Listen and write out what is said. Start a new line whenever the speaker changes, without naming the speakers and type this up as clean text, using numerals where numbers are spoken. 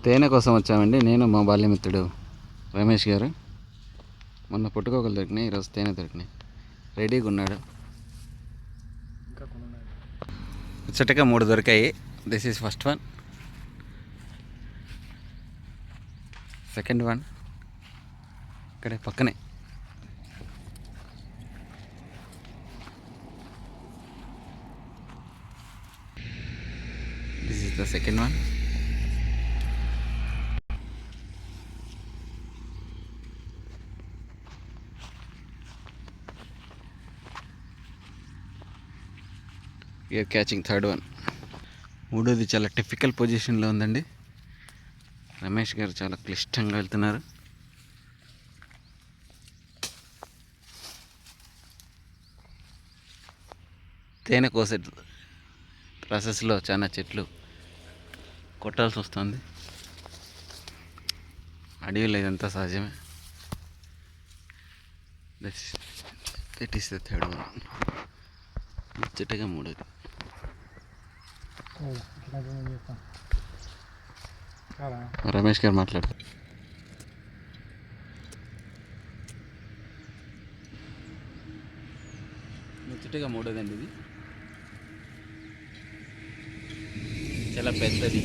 తేనె కోసం వచ్చామండి. నేను మా బాల్యమిత్రుడు రమేష్ గారు. మొన్న పుట్టుకోకలు దొరికినాయి, ఈరోజు తేనె దొరికినాయి. రెడీగా ఉన్నాడు. ముచ్చటగా 3 దొరికాయి. This is first one, second one ఇక్కడే పక్కనే. This is the second one. You are catching third one. మూడోది చాలా టిపికల్ పొజిషన్లో ఉందండి. రమేష్ గారు చాలా క్లిష్టంగా వెళ్తున్నారు. తేనె కోసే ప్రాసెస్లో చాలా చెట్లు కొట్టాల్సి వస్తుంది. అడవిలో ఇదంతా సహజమే. That is the third one. ముచ్చటగా మూడోది. రమేష్ గారు మాట్లాడతారు. ముచ్చటగా మూడోదండి ఇది. చాలా పెద్దది.